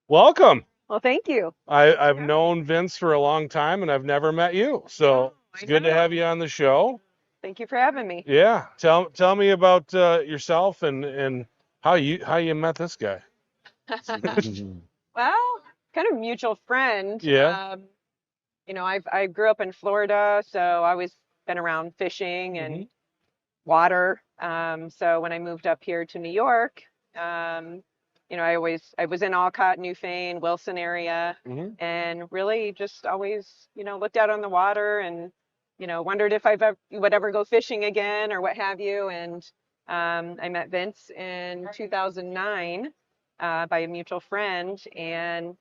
Welcome. Well, thank you. I've Thanks for having me. known Vince for a long time and I've never met you. I know, So it's I good to know. have you on the show. Thank you for having me. Yeah. Tell me about yourself and how you met this guy. Well, kind of mutual friend. Yeah. I grew up in Florida, so I always been around fishing and Hmm. water. So when I moved up here to New York, I was in Alcott, Newfane, Wilson area, Hmm. and really just always, looked out on the water and, wondered if would ever go fishing again or what have you. And I met Vince in 2009 by a mutual friend, and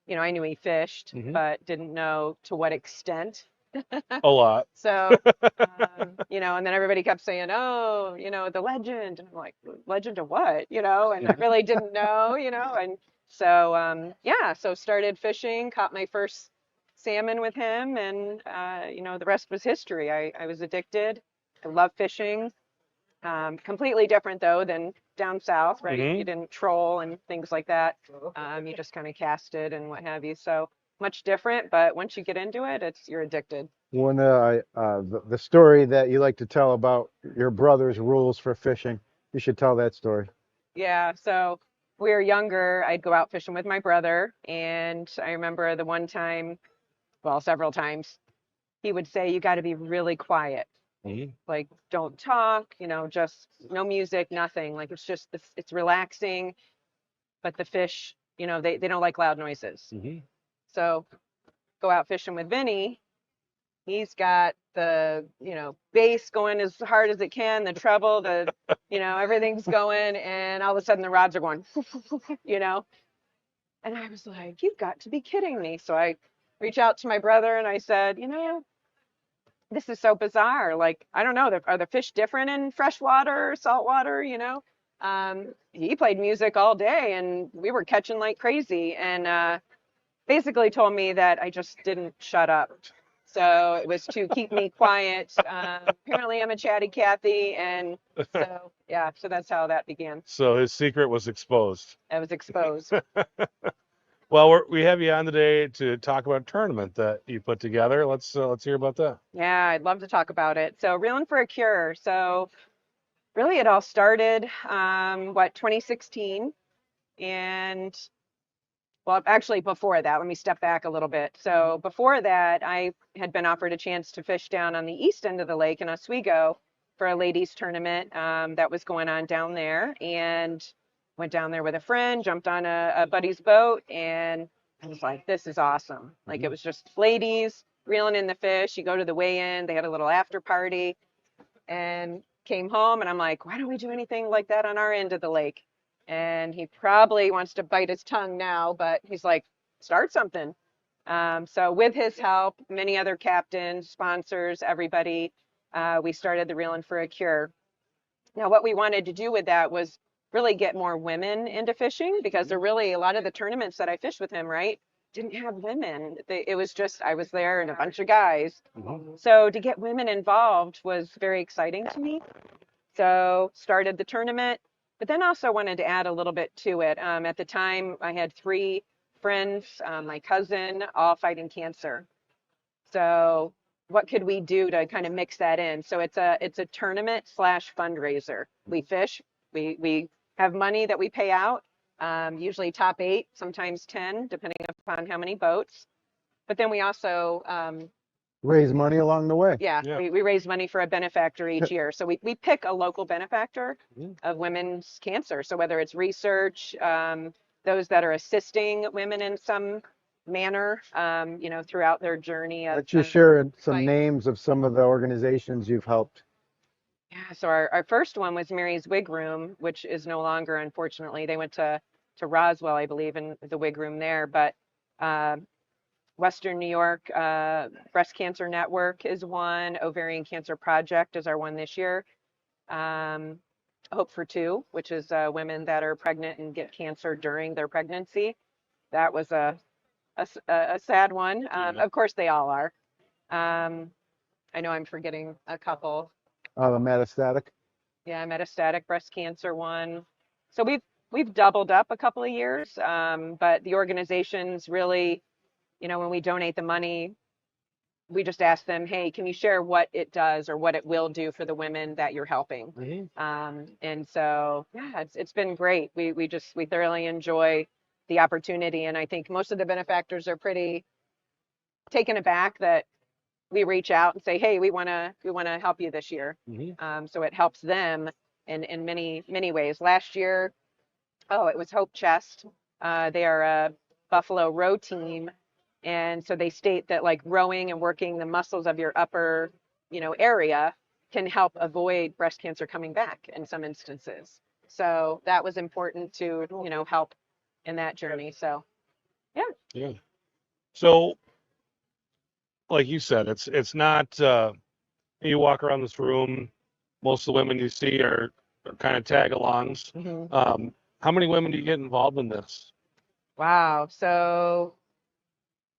I knew he fished, Hmm. but didn't know to what extent. A lot. So, and then everybody kept saying, "Oh, the legend," and I'm like, "Legend of what?" And I really didn't know, and so yeah, so started fishing, caught my first salmon with him, and the rest was history. I was addicted. I love fishing. Completely different though than down south, right? You Hmm. didn't troll and things like that. You just kind of casted and what have you. So much different, but once you get into it, you're addicted. The story that you like to tell about your brother's rules for fishing, you should tell that story. Yeah, so we were younger, I'd go out fishing with my brother, and I remember the one time, well, several times, he would say, "You got to be really quiet. Hmm. Like, don't talk, just no music, nothing. Like, it's relaxing, but the fish, they don't like loud noises." Hmm. So go out fishing with Vinny. He's got the, bass going as hard as it can, the treble, everything's going, and all of a sudden the rods are going, you know. And I was like, "You've got to be kidding me." So I reached out to my brother and I said, "This is so bizarre. Like, I don't know, are the fish different in freshwater or saltwater, He played music all day and we were catching like crazy. And basically told me that I just didn't shut up. So it was to keep me quiet. Apparently, I'm a chatty Cathy, and yeah, so that's how that began. So his secret was exposed. I was exposed. Well, we have you on today to talk about a tournament that you put together. Let's hear about that. Yeah, I'd love to talk about it. So, Reelin For A Cure. So, really, it all started, 2016, and well, actually, before that, let me step back a little bit. So before that, I had been offered a chance to fish down on the east end of the lake in Oswego for a ladies tournament that was going on down there, and went down there with a friend, jumped on a buddy's boat, and I was like, "This is awesome!" Like it Hmm. was just ladies reeling in the fish. You go to the weigh-in, they had a little after party, and came home and I'm like, "Why don't we do anything like that on our end of the lake?" And he probably wants to bite his tongue now, but he's like, "Start something." So with his help, many other captains, sponsors, everybody, we started the Reelin For A Cure. Now, what we wanted to do with that was really get more women into fishing because there really a lot of the tournaments that I fished with him, right, didn't have women. It was just I was there and a bunch of guys. Hmm. So to get women involved was very exciting to me. So started the tournament, but then also wanted to add a little bit to it. At the time, I had three friends, my cousin, all fighting cancer. So what could we do to kind of mix that in? So it's a tournament slash fundraiser. We fish, we have money that we pay out, usually top 8, sometimes 10, depending upon how many boats. But then we also Raise money along the way. yeah, Yeah. we raise money for a benefactor each year. So we pick a local benefactor Mhm. of women's cancer. So whether it's research, those that are assisting women in some manner, throughout their journey of Let's just share some fight. names of some of the organizations you've helped. Yeah, so our first one was Mary's Wig Room, which is no longer, unfortunately. They went to Roswell, I believe, in the wig room there. But uh, Western New York Breast Cancer Network is one. Ovarian Cancer Project is our one this year. Um, Hope for Two, which is women that are pregnant and get cancer during their pregnancy. That was a sad one. Yeah. Of course, they all are. Um, I know I'm forgetting a couple. The metastatic. Yeah, metastatic breast cancer one. So we've doubled up a couple of years, but the organizations really, when we donate the money, we just ask them, hey, can you share what it does or what it will do for the women that you're helping? And so, yeah, it's been great. We thoroughly enjoy the opportunity, and I think most of the benefactors are pretty taken aback that we reach out and say, hey, we want to help you this year. So it helps them in many ways. Last year, it was Hope Chest. They are a Buffalo row team. And so they state that like rowing and working the muscles of your upper, area can help avoid breast cancer coming back in some instances. So that was important to, help in that journey. So, yeah. Yeah. So, like you said, it's not you walk around this room, most of the women you see are kind of tag-alongs. How many women do you get involved in this? Wow. So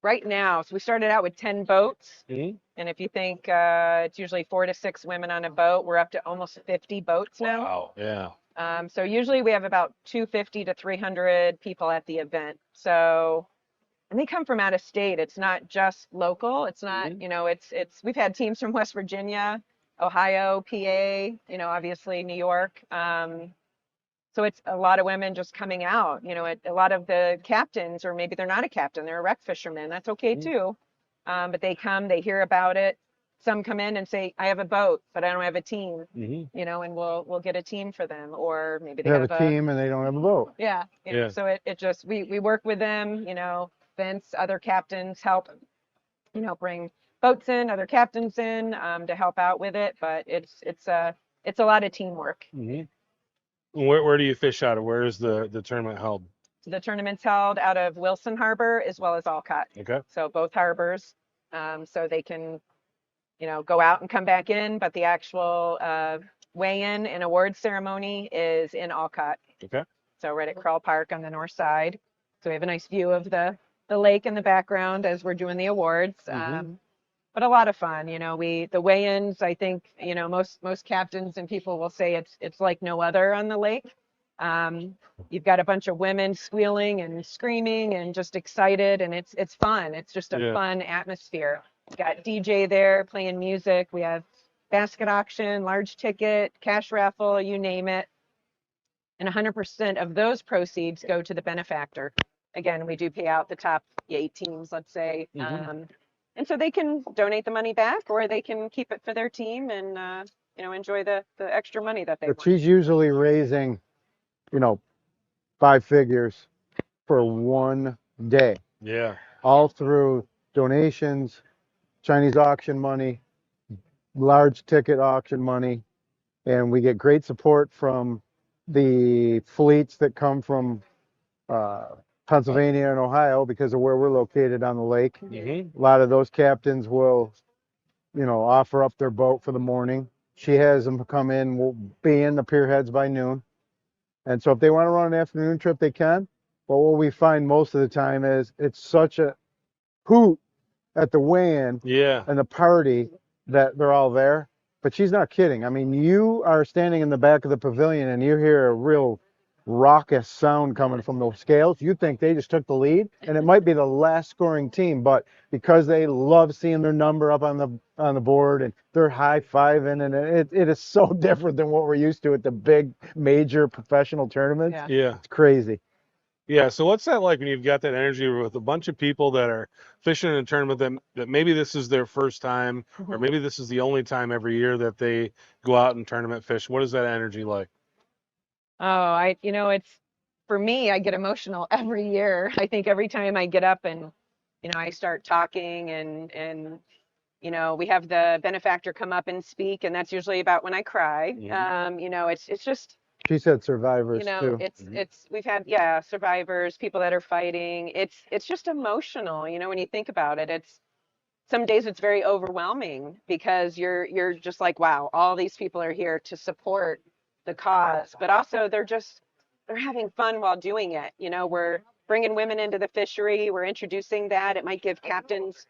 right now, so we started out with 10 boats. And if you think it's usually 4 to 6 women on a boat, we're up to almost 50 boats now. Wow. Yeah. So usually we have about 250 to 300 people at the event. So, and they come from out of state. It's not just local. It's not, we've had teams from West Virginia, Ohio, PA, obviously New York. So it's a lot of women just coming out, a lot of the captains, or maybe they're not a captain, they're a wreck fisherman. That's okay too. But they come, they hear about it. Some come in and say, I have a boat, but I don't have a team, and we'll get a team for them. Or maybe they They have have a team and they don't have a boat. Yeah. Yeah. So it just, we work with them, Vince, other captains help, bring boats in, other captains in, to help out with it. But it's a lot of teamwork. Where do you fish out of? Where is the tournament held? So the tournament's held out of Wilson Harbor as well as Alcott. Okay. So both harbors, so they can, go out and come back in. But the actual weigh-in and award ceremony is in Alcott. Okay. So right at Krull Park on the north side. So we have a nice view of the lake in the background as we're doing the awards. But a lot of fun, the weigh-ins, I think, most captains and people will say it's like no other on the lake. You've got a bunch of women squealing and screaming and just excited, and it's fun. It's just a fun atmosphere. We've got DJ there playing music. We have basket auction, large ticket, cash raffle, you name it. And 100% of those proceeds go to the benefactor. Again, we do pay out the top 8 teams, let's say. And so they can donate the money back, or they can keep it for their team and, enjoy the extra money that they But want. she's usually raising, 5 figures for one day. Yeah. All through donations, Chinese auction money, large ticket auction money, and we get great support from the fleets that come from Pennsylvania and Ohio because of where we're located on the lake. A lot of those captains will, offer up their boat for the morning. She has them come in, we'll be in the pier heads by noon. And so if they want to run an afternoon trip, they can. But what we find most of the time is it's such a hoot at the weigh-in and the party that they're all there. But she's not kidding. I mean, you are standing in the back of the pavilion and you hear a real raucous sound coming from those scales. You think they just took the lead, and it might be the last scoring team, but because they love seeing their number up on the board and they're high-fiving, and it is so different than what we're used to at the big major professional tournaments. Yeah. It's crazy. Yeah. So what's that like when you've got that energy with a bunch of people that are fishing in a tournament that maybe this is their first time, or maybe this is the only time every year that they go out and tournament fish? What is that energy like? Oh, it's, for me, I get emotional every year. I think every time I get up and, I start talking and, we have the benefactor come up and speak, and that's usually about when I cry. It's just, She said survivors too. we've had, survivors, people that are fighting. It's just emotional, when you think about it. Some days it's very overwhelming because you're just like, wow, all these people are here to support the cause, but also they're having fun while doing it. We're bringing women into the fishery. We're introducing that. It might give captains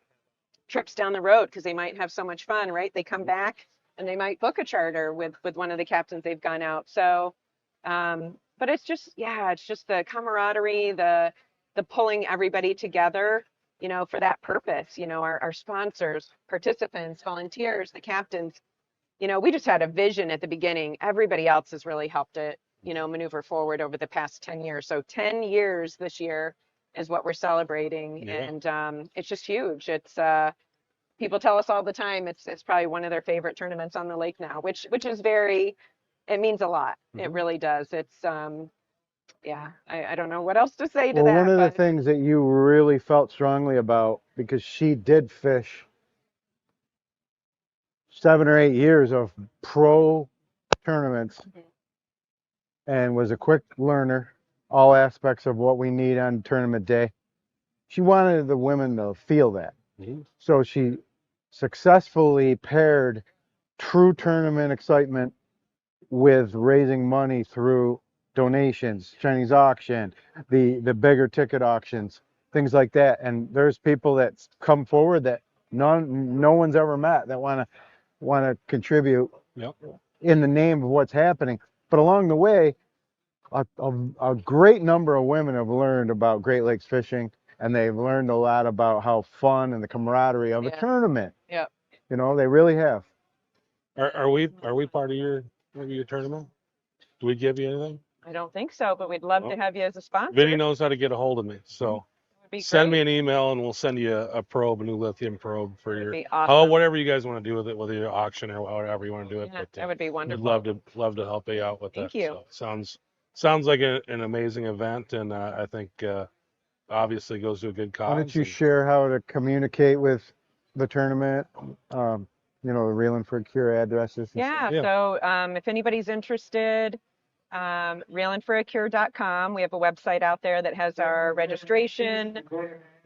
trips down the road because they might have so much fun, right? They come back and they might book a charter with one of the captains they've gone out. So but it's just, yeah, it's just the camaraderie, the pulling everybody together, for that purpose. Our sponsors, participants, volunteers, the captains. We just had a vision at the beginning. Everybody else has really helped it, maneuver forward over the past 10 years. So 10 years this year is what we're celebrating, Yeah. and it's just huge. It's people tell us all the time it's probably one of their favorite tournaments on the lake now, which is it means a lot. It really does. It's yeah, I don't know what else to say to Well, one that, of the but things that you really felt strongly about, because she did fish 7 or 8 years of pro tournaments and was a quick learner, all aspects of what we need on tournament day. She wanted the women to feel that. So she successfully paired true tournament excitement with raising money through donations, Chinese auction, the bigger ticket auctions, things like that. And there's people that come forward that no one's ever met that want to contribute in the name of what's happening. But along the way, a great number of women have learned about Great Lakes fishing, and they've learned a lot about how fun and the camaraderie of a tournament. yeah. They really have. Are we part of your tournament? Do we give you anything? I don't think so, but we'd love to have you as a sponsor. Vinny knows how to get a hold of me, so send me an email and we'll send you a probe, a new lithium probe for your awesome. whatever you guys want to do with it, whether you auction or whatever you want to do it. Yeah, but that would be wonderful. We'd love to help you out with that. Thank you. So sounds like an amazing event, and I think obviously goes to a good cause. Why don't you share how to communicate with the tournament? The Reelin For A Cure addresses. Yeah. So if anybody's interested, reelinforacure.com. We have a website out there that has our registration,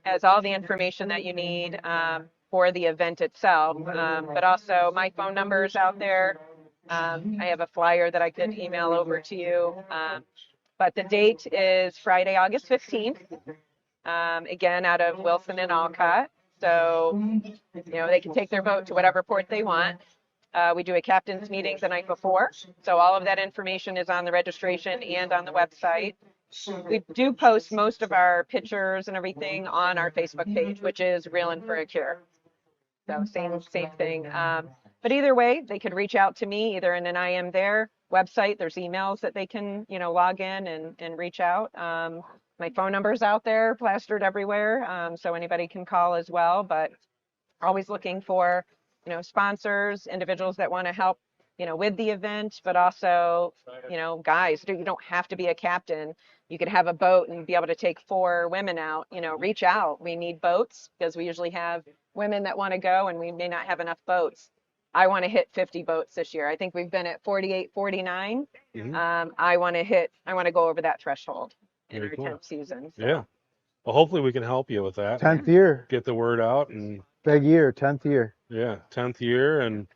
has all the information that you need for the event itself. But also my phone number is out there. I have a flyer that I could email over to you. But the date is Friday, August 15th. Again, out of Wilson and Alcott. So, they can take their boat to whatever port they want. We do a captain's meeting the night before. So all of that information is on the registration and on the website. We do post most of our pictures and everything on our Facebook page, which is Reelin For A Cure. So same thing. But either way, they could reach out to me either in an I Am There website. There's emails that they can, log in and reach out. My phone number's out there, plastered everywhere. So anybody can call as well, but always looking for sponsors, individuals that want to help, with the event, but also, guys, you don't have to be a captain. You could have a boat and be able to take 4 women out, reach out. We need boats because we usually have women that want to go and we may not have enough boats. I want to hit 50 boats this year. I think we've been at 48, 49. I want to go over that threshold in our 10th season. So. Yeah. Well, hopefully we can help you with that. 10th year. Get the word out and big year, 10th year. Yeah, 10th year and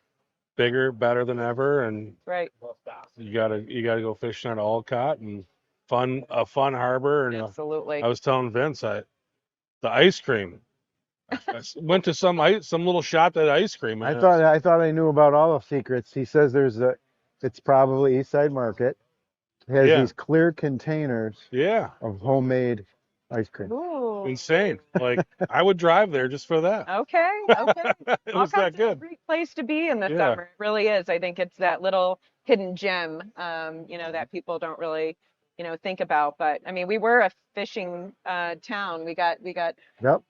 bigger, better than ever, and right. You gotta go fishing at Alcott and a fun harbor. And absolutely. I was telling Vince, the ice cream. I went to some little shop that ice cream. I thought I knew about all the secrets. He says it's probably East Side Market. It has these clear containers. Of homemade ice cream. Ooh. Insane. Like I would drive there just for that. Okay. It was that good. A great place to be in the summer. It really is. I think it's that little hidden gem, that people don't really, think about. But I mean, we were a fishing town. We got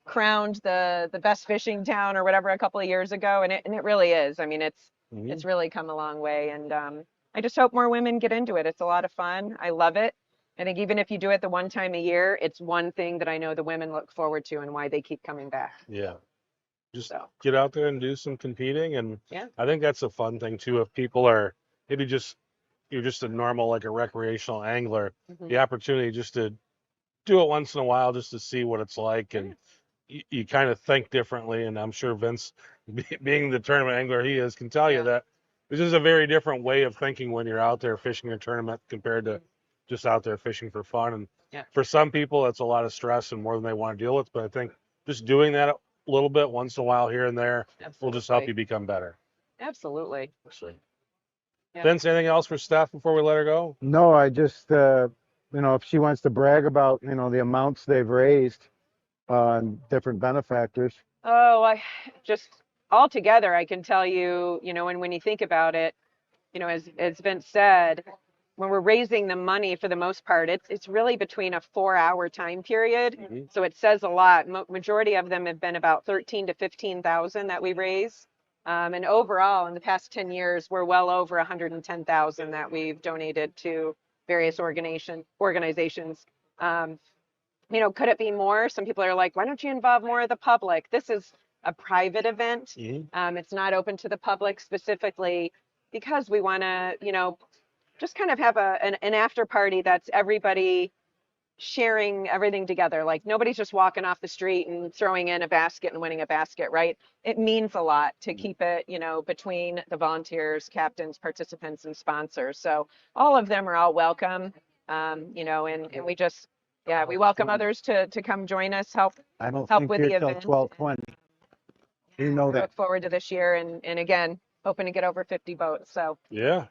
crowned the best fishing town or whatever a couple of years ago, and it really is. I mean, it's really come a long way, and I just hope more women get into it. It's a lot of fun. I love it. I think even if you do it the one time a year, it's one thing that I know the women look forward to and why they keep coming back. Yeah. Just get out there and do some competing. And I think that's a fun thing too. If people are maybe you're just a normal, like a recreational angler, the opportunity just to do it once in a while, just to see what it's like. And you kind of think differently. And I'm sure Vince, being the tournament angler he is, can tell you that this is a very different way of thinking when you're out there fishing a tournament compared to just out there fishing for fun. And for some people, that's a lot of stress and more than they want to deal with. But I think just doing that a little bit once in a while here and there will just help you become better. Absolutely. Yeah. Vince, anything else for Steph before we let her go? No, I just, if she wants to brag about, the amounts they've raised on different benefactors. Oh, I just altogether, I can tell you, and when you think about it, as Vince said, when we're raising the money for the most part, it's really between a 4-hour time period. So it says a lot. Majority of them have been about 13 to 15,000 that we raise. And overall, in the past 10 years, we're well over 110,000 that we've donated to various organizations. Could it be more? Some people are like, why don't you involve more of the public? This is a private event. It's not open to the public specifically because we want to, just kind of have an after party that's everybody sharing everything together. Like nobody's just walking off the street and throwing in a basket and winning a basket, right? It means a lot to keep it, between the volunteers, captains, participants, and sponsors. So all of them are all welcome, and we just, yeah, we welcome others to come join us, help I don't help think with you're the till event. 12:20. You know that. Look forward to this year, and again, hoping to get over 50 boats. So Yeah.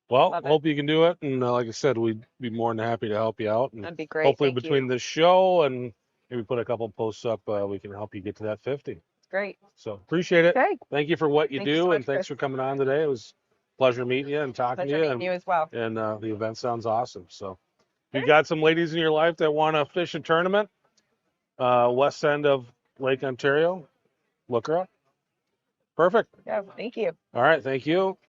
Well, love it. hope you can do it. And like I said, we'd be more than happy to help you out. And That'd be great. hopefully Thank between you. this show and maybe put a couple posts up, we can help you get to that 50. Great. So appreciate it. Okay. Thank you for what you Thank you do, so much, and thanks Chris. for coming on today. It was a pleasure meeting you and talking Pleasure to you. meeting you as well. And the event sounds awesome. So if you Great. got some ladies in your life that want to fish a tournament, west end of Lake Ontario, look her up. Perfect. Yeah, thank you. All right. Thank you.